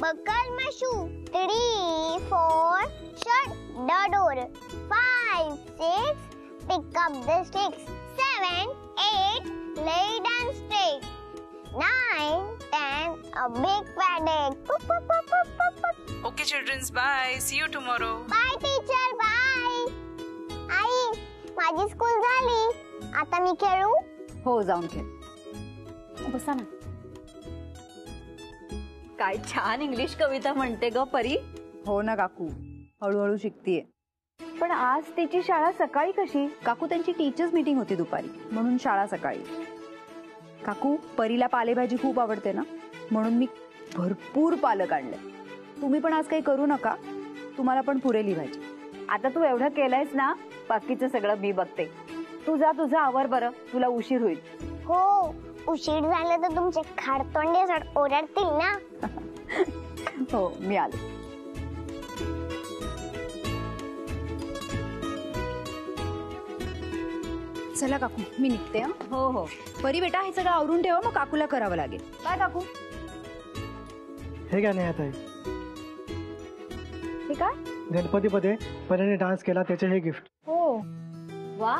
buckle my shoe. 3, 4, shut the door. 5, 6, pick up the sticks. 7, 8, lay down straight. 9, 10, a big fat egg. Poop, poop, poop, poop, poop, poop. Okay, children, bye. See you tomorrow. Bye, teacher. Bye. आई, माझी school झाली. आता मी खेळू? हो, जाऊन खेळ. बसा ना. काय छान इंग्लिश कविता म्हणते ग परी. हो ना काकू, हळूहळू शिकतीये. पण आज तिची शाळा सकाळी कशी? काकू त्यांची टीचर्स मीटिंग होती दुपारी, म्हणून शाळा सकाळी. काकू, परीला पालेभाजी खूप आवडते ना, म्हणून मी भरपूर पालक आणले. तुम्ही पण आज काही करू नका, तुम्हाला पण पुरेल ही भाजी. आता तू एवढं केलंयस ना, बाकीचं सगळं मी बघते. तू जा, तुझा आवर बरं, तुला उशीर होईल. हो, उशीर झाला तर तुमचे खाडतोंडे ओरडतील ना. हो, मी आले. चला काकू, मी निघते. हो हो. परी बेटा, हे सगळं आवरून ठेवा, मग काकूला करावं लागेल. बाय काकू. हे काय नाही आता. हे काय? गणपतीमध्ये परीने डान्स केला, त्याचे हे गिफ्ट. हो, वा,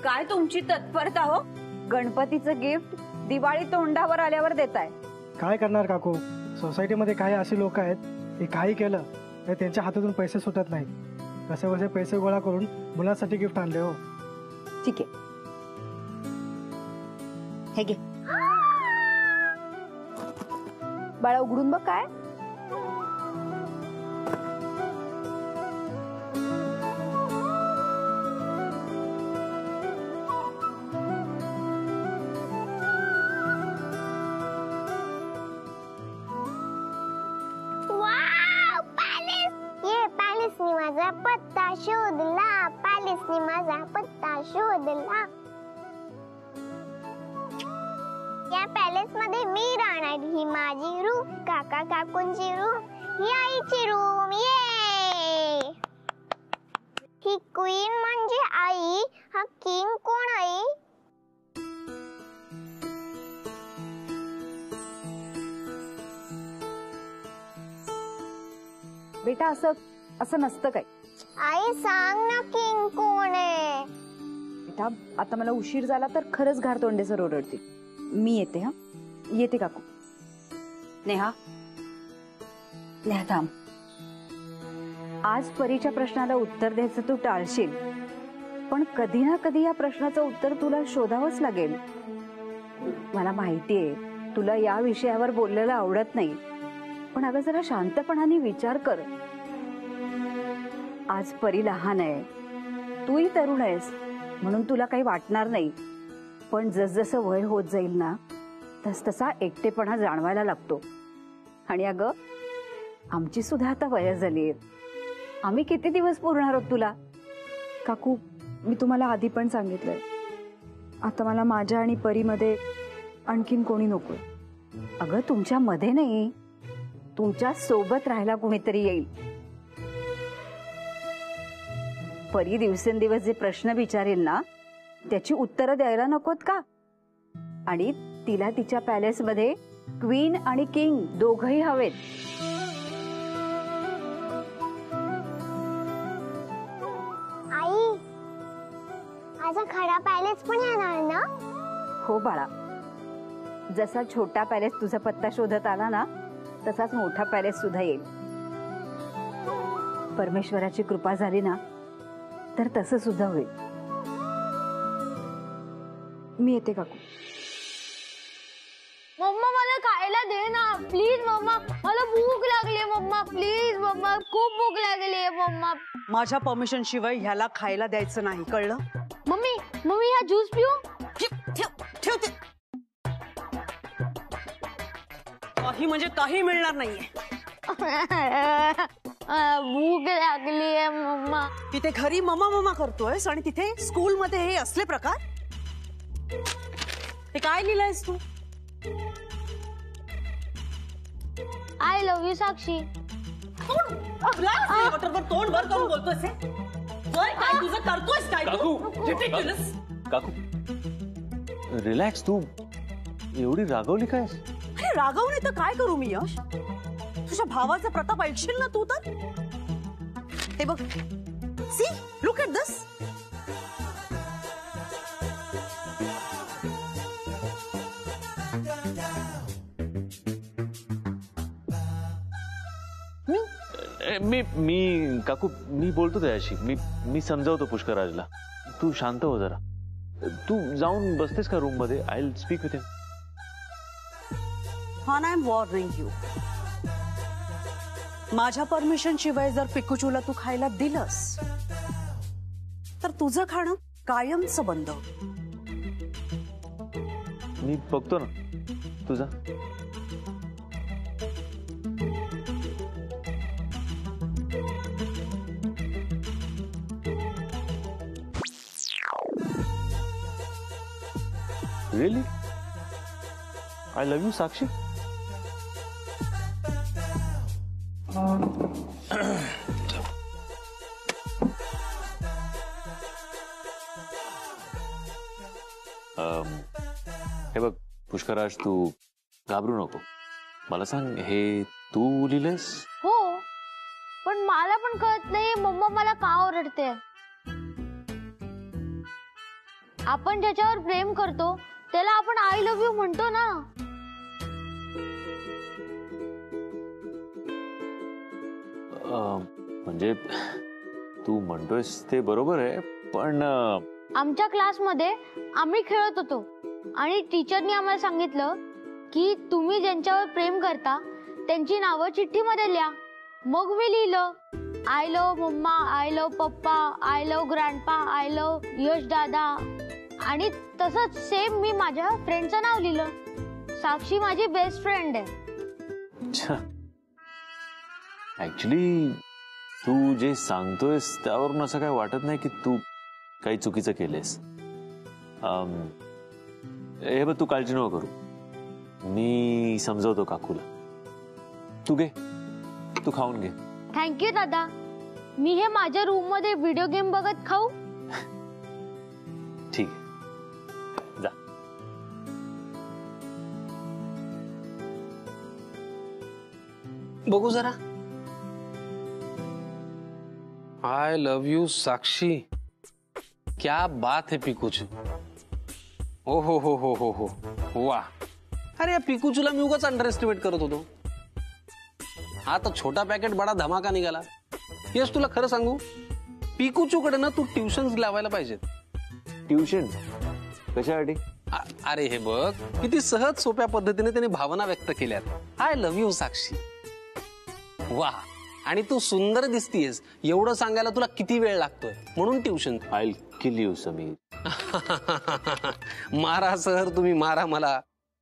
काय तुमची तत्परता हो. गणपतीचं गिफ्ट दिवाळी तोंडावर आल्यावर देताय. काय करणार काकू, सोसायटीमध्ये काही अशी लोक आहेत, ते काही केलं तर त्यांच्या हातातून पैसे सुटत नाहीत. कसे कसे पैसे गोळा करून मुलांसाठी गिफ्ट आणले. हो, ठीक आहे, हे घे. बाळा, उघडून बघ काय. पॅलेसनी माझा पत्ता शोधला. पॅलेसनी माझा पत्ता शोधला. या पॅलेस मध्ये मी राहणार. ही माझी रूम, काका काकूंची रूम, ही आईची रूम. ये, ही क्वीन म्हणजे आई. हा किंग कोण आई? बेटा, असं नसतं काय. आई, सांग ना, किंग कोण आहे? बेटा, आता मला उशीर झाला तर खरंच घारतोंडे सर ओरडतील. मी येते. हा, येते काकू. नेहा, थांब. आज परीच्या प्रश्नाला उत्तर द्यायचं तू टाळशील, पण कधी ना कधी या प्रश्नाचं उत्तर तुला शोधावंच लागेल. मला माहितीये तुला या विषयावर बोललेलं आवडत नाही, पण अगं जरा शांतपणाने विचार कर. आज परी लहान आहे, तूही तरुण आहेस, म्हणून तुला काही वाटणार नाही. पण जसजसं वय होत जाईल ना, तसतसा एकटेपणा जाणवायला लागतो. आणि अगं, आमची सुद्धा आता वय झाली आहेत. आम्ही किती दिवस पुरणार आहोत तुला? काकू, मी तुम्हाला आधी पण सांगितलंय, आता मला माझ्या आणि परीमध्ये आणखीन कोणी नकोय. अगं, तुमच्या मध्ये नाही, तुमच्या सोबत राहायला कोणीतरी येईल. परी दिवसेंदिवस जे प्रश्न विचारेल ना, त्याची उत्तरं द्यायला नकोत का? आणि तिला तिच्या पॅलेस मध्ये क्वीन आणि किंग दोघही हवेत. आई, माझा खरा पॅलेस पण येणार ना? हो बाळा, जसा छोटा पॅलेस तुझा पत्ता शोधत आला ना, तसाच मोठा पॅलेस सुद्धा येईल. परमेश्वराची कृपा झाली ना, तर तसं सुद्धा होईल. मी येते काकू. मम्मा, मला खायला दे ना प्लीज. मम्मा, मला भूक लागली. Mamma please. मम्मा, खूप भूक लागली. मम्मा, माझ्या परमिशन शिवाय ह्याला खायला द्यायचं नाही, कळलं? मम्मी, हा ज्यूस पिऊ? ठेवते. काही म्हणजे काही मिळणार नाहीये. भूक लागली मम्मा. तिथे घरी ममा करतोयस आणि तिथे स्कूल मध्ये हे असले प्रकार? ते काय लिहिलंयस तू? आय लव्ह यू साक्षी. तोंड वर करून बोलतोयस. काय तुझं करतोयस काय? काकू, रिलॅक्स. तू एवढी रागवली काय? रागवणे तर काय करू मी यश? तुझ्या भावाचा प्रताप ऐकशील ना तू तर. हे बघ, सी लुक एट दिस. मी काकू मी बोलतो त्याशी. मी समजावतो पुष्कराजला. तू शांत हो जरा. तू जाऊन बसतेस का रूम मध्ये? I will speak with him. Han, I'm warning you. माझ्या परमिशन शिवाय जर पिकूचूला तू खायला दिलंस तर तुझं खाणं कायमचं बंद. मी बघतो ना तुझा. Really? I love you, Sakshi. हे बघ पुष्कराज, तू घाबरू नको. मला सांग, हे तू लिहिलंस? हो, पण मला पण कळत नाही मम्मा मला का ओरडते. आपण ज्याच्यावर प्रेम करतो त्याला आपण आय लव्ह यू म्हणतो ना. म्हणजे तू म्हणतोयस ते बरोबर आहे, पण आमच्या क्लासमध्ये आम्ही खेळत होतो आणि टीचरनी आम्हाला सांगितलं की तुम्ही ज्यांच्यावर प्रेम करता त्यांची नावं चिठ्ठीमध्ये लिहा. मग मी लिहिलं, I love mamma, I love papa, I love grandpa, I love Yash दादा. आणि तसंच सेम मी माझ्या फ्रेंडचं नाव लिहिलं. साक्षी माझी बेस्ट फ्रेंड आहे. ऍक्च्युली तू जे सांगतोयस त्यावरून असं काय वाटत नाही की तू काही चुकीचं केलेस. हे बघ, तू काळजी नको करू. मी समजवतो काकूला. तू घे, तू खाऊन घे. थँक्यू दादा. मी हे माझ्या रूम मध्ये व्हिडिओ गेम बघत खाऊ? ठीक आहे, जा. बघू जरा. आय लव यू साक्षी. क्या बात है पिकूचू. ओ हो हो हो हो हो, वाह. अरे या पिकूचूला मी उगाच अंडर एस्टिमेट करत होतो. हा तर छोटा पॅकेट बडा धमाका निघाला. यश, तुला खरं सांगू, पिकूचूकडे ना तू ट्युशन्स लावायला पाहिजेत. ट्युशन कशासाठी? अरे हे बघ, किती सहज सोप्या पद्धतीने त्याने भावना व्यक्त केल्यात. आय लव्ह यू साक्षी. वाह. आणि तू सुंदर दिसतीयस एवढं सांगायला तुला किती वेळ लागतोय, म्हणून tuition. I will kill you Sameer. मारा सर, तुम्ही मारा मला,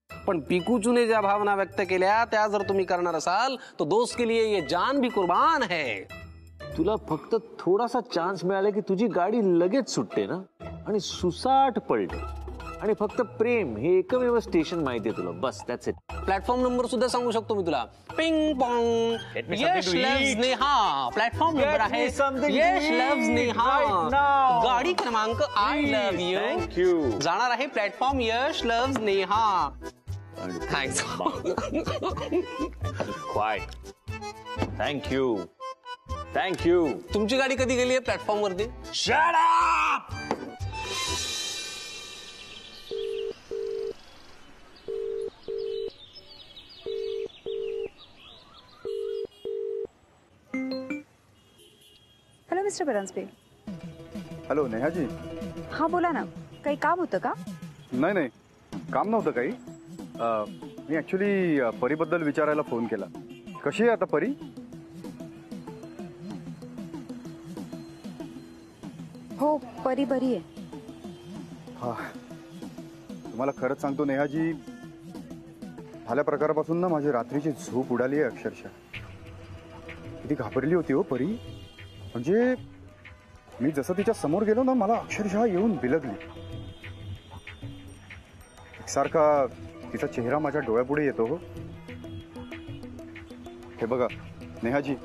पण पिकूचूने ज्या भावना व्यक्त केल्या त्या जर तुम्ही करणार असाल तो दोस्त के लिए ये जान भी कुर्बान है. तुला फक्त थोडासा चान्स मिळाला की तुझी गाडी लगेच सुटते ना, आणि सुसाट पलटे. आणि फक्त प्रेम हे एकमेव स्टेशन माहितीये तुला. बस, दॅट्स इट. प्लॅटफॉर्म नंबर सुद्धा सांगू शकतो मी तुला. पिंग पॉंग. यश लव्स नेहा. प्लॅटफॉर्म नंबर आहे यश लव्स नेहा. गाडी क्रमांक आय लव्ह यू. थँक्यू. जाणार आहे platform Yash loves Neha. Thanks. Thank you. Thank you. तुमची गाडी कधी गेली आहे प्लॅटफॉर्म वरती? Shut up. Hello mister Paranjape. Hello नेहाजी. हा बोला ना, काही काम होतं का? नाही नाही, काम नव्हतं काही. मी ॲक्च्युली परीबद्दल विचारायला फोन केला. कशी आहे आता परी? हो, परी बरी आहे. हा, तुम्हाला खरंच सांगतो नेहाजी, झाल्या प्रकारापासून ना माझी रात्रीची झोप उडाली आहे अक्षरशः. किती घाबरली होती हो परी. म्हणजे मी जसं तिच्या समोर गेलो ना, मला अक्षरशः येऊन बिलगली. एकसारखा तिचा चेहरा माझ्या डोळ्यापुढे येतो हो. हे बघा नेहाजी,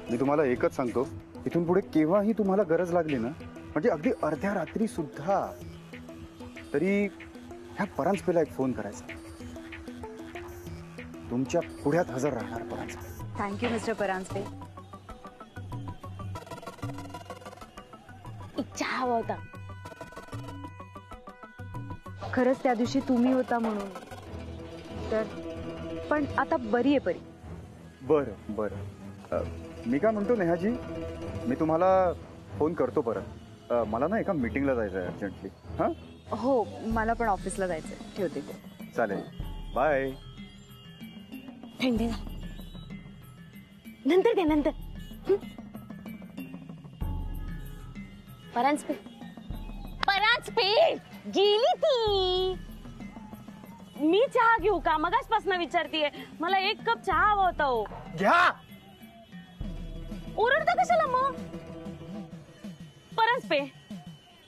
मी तुम्हाला एकच सांगतो, इथून पुढे केव्हाही तुम्हाला गरज लागली ना, म्हणजे अगदी अर्ध्या रात्री सुद्धा, तरी ह्या परांजपेला एक फोन करायचा. तुमच्या पुढ्यात हजर राहणार परांजपे. Thank you mister Paranjpe. चहा हवा होता. खरंच त्या दिवशी तुम्ही होता म्हणून तर. पण आता बरी आहे परी. बरं बरं. मी काय म्हणतो नेहाजी, मी तुम्हाला फोन करतो परत. मला ना एका मीटिंगला जायचं आहे अर्जंटली. हां हो, मला पण ऑफिसला जायचंय. ठेवते ते. चालेल, बाय. थंडी नंतर दे नंतर. परांजपे गेली ती. मी चहा घेऊ का? मगाचपासून विचारतीये. मला 1 कप चहा हवा होता. हो घ्या. ओरडता कशाला मग? परांजपे,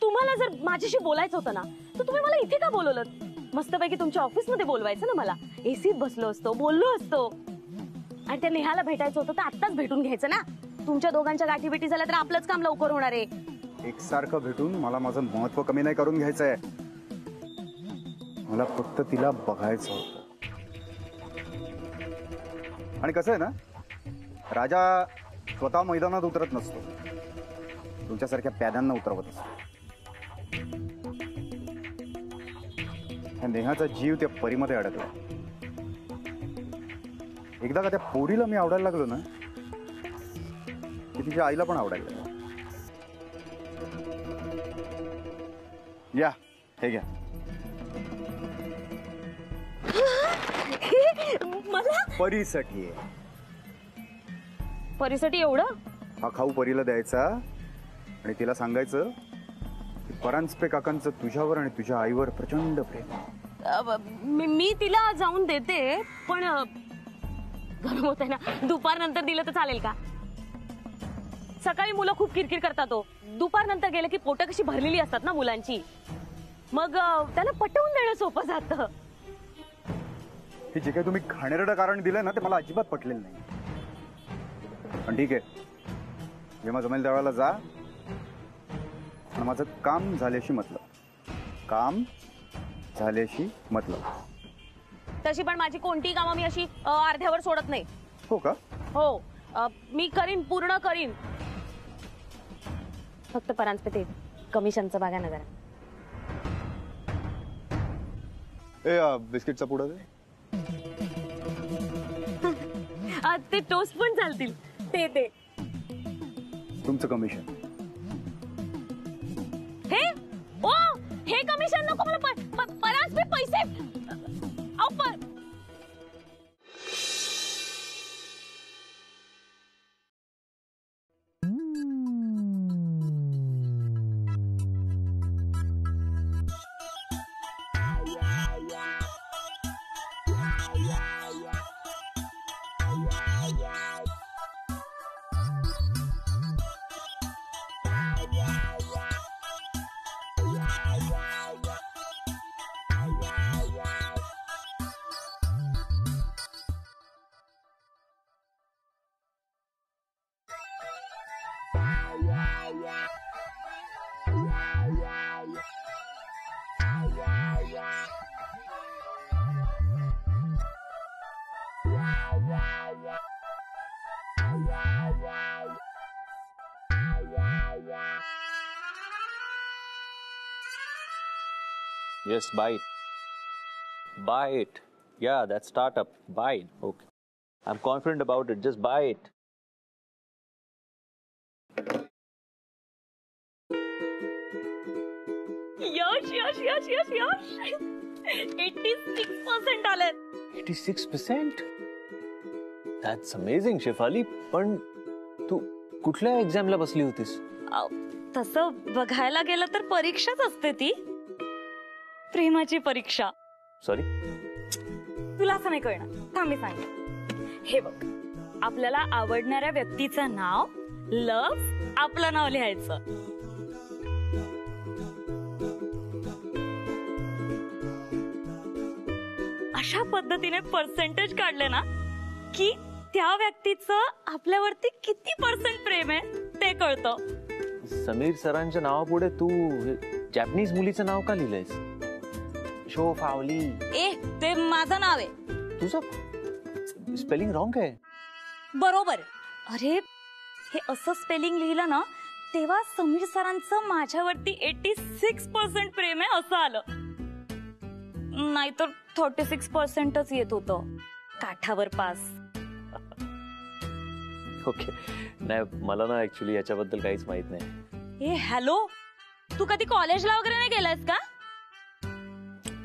तुम्हाला जर माझ्याशी बोलायचं होतं ना तर तुम्ही मला इथे का बोलवलं? मस्तपैकी तुमच्या ऑफिसमध्ये बोलवायचं ना मला. एसीत बसलो असतो, बोललो असतो. आणि त्या नेहाला भेटायचं होतं तर आत्ताच भेटून घ्यायचं ना. तुमच्या दोघांच्या गाठीभेटी झाल्या तर आपलंच काम लवकर होणार आहे. एकसारखं भेटून मला माझं महत्व कमी नाही करून घ्यायचंय. मला फक्त तिला बघायचं होतं. आणि कसं आहे ना, राजा स्वतः मैदानात उतरत नसतो, तुमच्यासारख्या प्याद्यांना उतरवत असतो. नेहाचा जीव त्या परीमध्ये अडकला. एकदा का त्या पोरीला मी आवडायला लागलो ना की तिच्या आईला पण आवडायला लागलं. या, हे घ्या. मला परीसाठी आहे. परीसाठी एवढं? हा खाऊ परीला द्यायचा आणि तिला सांगायचं की परांजपे काकांचं तुझ्यावर आणि तुझ्या आईवर प्रचंड प्रेम. मी तिला जाऊन देते, पण गरम होत आहे ना. दुपार नंतर दिलं तर चालेल का? सकाळी मुलं खूप किरकिर करतात. हो, दुपार नंतर गेले की पोटं कशी भरलेली असतात ना मुलांची. मग त्यांना पटवून देणं सोपं जातं. हे जे काही तुम्ही घाणेरडं कारण दिलंय ना ते मला अजिबात पटलेलं नाही. पण ठीक आहे, जेव्हा जमेल त्यावेळेला जा. आणि माझं काम झाल्याशी मतलब. काम झाल्याशी मतलब. तशी पण माझी कोणतीही कामं मी अशी अर्ध्यावर सोडत नाही. हो का? हो, मी करीन, पूर्ण करीन. फक्त परांजपे ते कमिशनचं बघा ना जरा. बिस्किटचा पुडा दे. ते टोस्ट पण चालतील. ते तुमचं कमिशन. हे कमिशन नको मला. परांजपे पैसे. Yes, buy it. Buy it. Yeah, that startup. Buy it. Okay. I'm confident about it. Just buy it. Yash Yash Yash Yash Yash 86% आले. 86%? That's amazing, Shefali. पण तू कुठल्या एक्झामला बसली होतीस? तसं बघायला गेलं तर परीक्षाच असते ती. प्रेमाची परीक्षा. सॉरी, तुला असं नाही कळणार. थांब मी सांगते. हे बघ, आपल्याला आवडणाऱ्या व्यक्तीचं नाव, लव्ह, आपलं नाव लिहायचं. अशा पद्धतीने पर्सेंटेज काढले ना की त्या व्यक्तीचं आपल्यावरती किती % प्रेम आहे ते कळतं. समीर सरांच्या नावापुढे तू जॅपनीज मुलीचं नाव का लिहिलंयस? शो फावली. ते माझं नाव आहे. तुझं? स्पेलिंग रॉंग आहे. बरोबर. अरे हे असं स्पेलिंग लिहिलं ना तेव्हा समीर सरांचं माझ्यावरती 86% प्रेम आहे असं आलं, नाहीतर 36%च येत होतं. काठावर पास. ओके. नाही, मला ना ऍक्च्युली याच्याबद्दल काहीच माहित नाही. ए हॅलो, तू कधी कॉलेजला वगैरे नाही गेलायस का?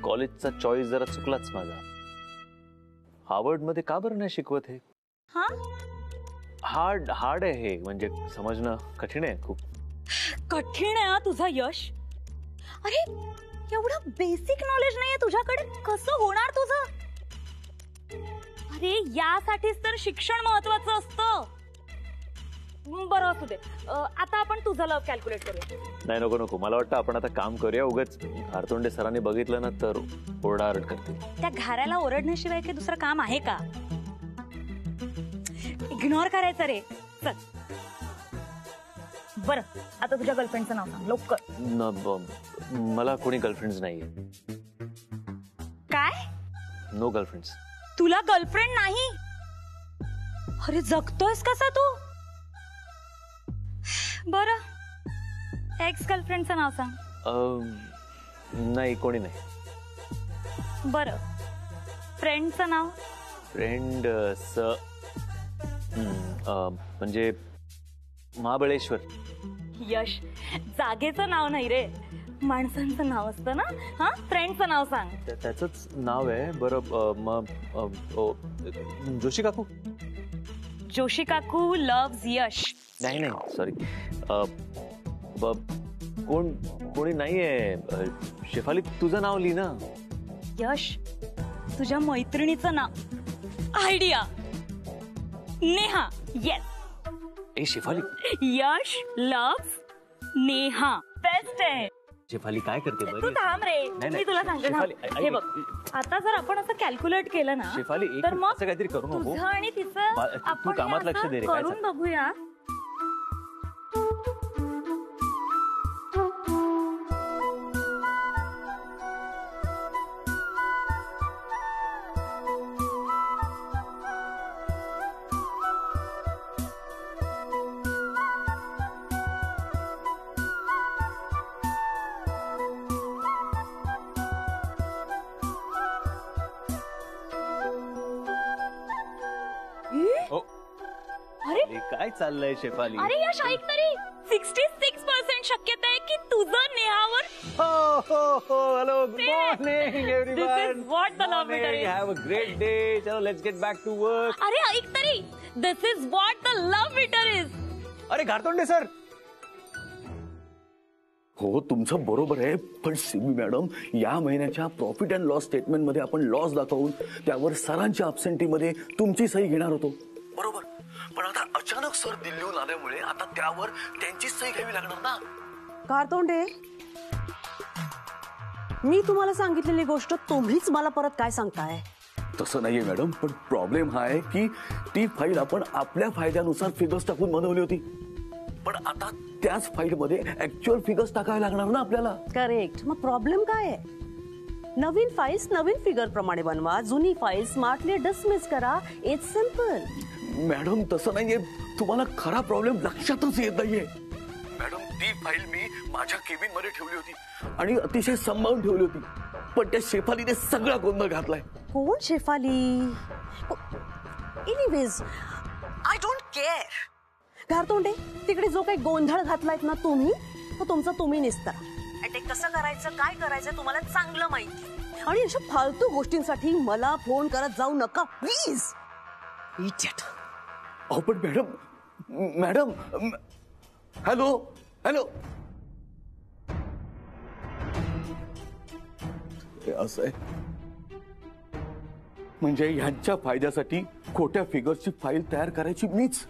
कॉलेजचा चॉईस जरा चुकलाच माझा. हार्वर्ड मध्ये का बरं नाही शिकवत हे? हा, हार्ड आहे हे, म्हणजे समजणं कठीण आहे खूप. कठीण आहे तुझं यश. अरे एवढं बेसिक नॉलेज नाहीये तुझ्याकडे, कसं होणार तुझं? अरे यासाठीच तर शिक्षण महत्वाचं असतं. बरं असू दे, आता आपण तुझं लव कॅल्क्युलेट करूया. नाही, नको नको, मला वाटतं आपण आता काम करूया. उगाच घारतोंडे सरांनी बघितलं ना तर ओरडाओरड करतील. त्या घराला ओरडण्याशिवाय काही दुसरं काम आहे का? इग्नोर करायचं रे. चल बरं, आता तुझ्या गर्लफ्रेंडचं नाव सांग लवकर. मला कोणी गर्लफ्रेंड्स नाहीये. काय? No girlfriends. तुला गर्लफ्रेंड नाही? अरे जगतोयस कसा तू? बरं एक्स गर्लफ्रेंडचं नाव सांग. नाही, कोणी नाही. बरं फ्रेंडचं नाव? फ्रेंड म्हणजे महाबळेश्वर. यश, जागेचं नाव नाही रे, माणसांचं नाव असतं ना. हा, फ्रेंडचं नाव सांग. त्याचंच नाव आहे. बरं मग जोशी काकू. जोशी काकू लव्स यश. नाही नाही, सॉरी. कोणी नाहीये. शेफाली, तुझं नाव लिही ना. यश, तुझ्या मैत्रिणीचं नाव. आयडिया, नेहा. येस. ए शेफाली. यश लव्स नेहा. बेस्ट आहे. शेफाली काय करते? तू थांब रे, मी तुला सांगते ना. हे बघ, आता जर आपण असं कॅल्क्युलेट केलं ना शेफाली, तर मग असं काहीतरी करू नको. तुझं आणि तिचं तू आपण कामात लक्ष दे रे. काय करून बघूया. अरे काय चाललंय शेफाली? अरे यश, ऐक तरी. 66% शक्यता आहे की तुझं नेहावर. Hello, good morning everyone. This is what the love meter is. Have a great day. चलो let's get back to work. अरे ऐक तरी. This is what the love meter is. अरे घारतोंडे सर. हो, तुमचं बरोबर आहे, पण सिमी मॅडम, या महिन्याच्या प्रॉफिट अँड लॉस स्टेटमेंट मध्ये आपण लॉस दाखवून त्यावर सरांच्या अब्सेंटीमध्ये तुमची सही घेणार होतो, बरोबर? पण आता अचानक सर दिल्लीहून आल्यामुळे आता त्यावर त्यांचीच सही घ्यावी लागणार ना. कारतोंडे, मी तुम्हाला सांगितलेली गोष्ट तुम्हीच मला परत काय सांगताय? तसं नाहीये मॅडम, पण प्रॉब्लेम हा आहे की ती फाईल आपण आपल्या फायद्यानुसार फिगर्स टाकून बनवली होती, पण आता त्याच फाईल मध्ये ऍक्च्युअल फिगर्स टाकावे लागणार ना आपल्याला. करेक्ट. मग प्रॉब्लेम काय आहे? नवीन फाईल्स नवीन फिगर प्रमाणे बनवा, जुनी फाईल स्मार्टली डिसमिस करा. It's simple. मॅडम तसं नाहीये, तुम्हाला खरा प्रॉब्लेम लक्षातच येत नाहीये. मॅडम, ती फाईल मी माझ्या केबिन मध्ये ठेवली होती आणि अतिशय सांभाळून ठेवली होती, पण त्या शेफालीने सगळा गोंधळ घातलाय. कोण Shefali? Anyways, I don't care. Ghartonde, तिकडे जो काही गोंधळ घातलायत ना तुम्ही, तो तुमचा तुम्ही निस्तारा. ते कसं करायचं, काय करायचं तुम्हाला चांगलं माहिती, आणि अशा फालतू गोष्टींसाठी मला फोन करत जाऊ नका प्लीज. इडियट. अहो पण मॅडम, हॅलो हॅलो. हे असं आहे म्हणजे ह्यांच्या फायद्यासाठी खोट्या फिगर्सची फाईल तयार करायची मीच,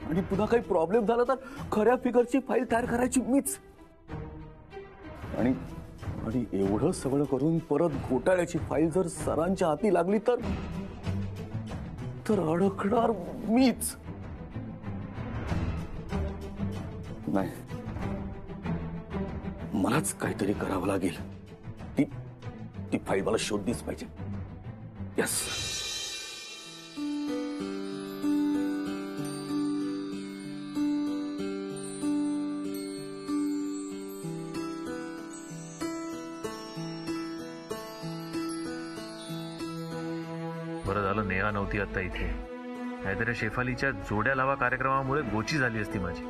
आणि पुन्हा काही प्रॉब्लेम झाला तर खऱ्या फिगरची फाईल तयार करायची मीच, आणि एवढं सगळं करून परत घोटाळ्याची फाईल जर सरांच्या हाती लागली तर अडकणार मीच. नाही, मलाच काहीतरी करावं लागेल. ती फाईल मला शोधलीच पाहिजे. यस, बरं झालं नेहा नव्हती आता इथे, नाहीतर शेफालीच्या जोड्या लावा कार्यक्रमामुळे गोची झाली असती माझी.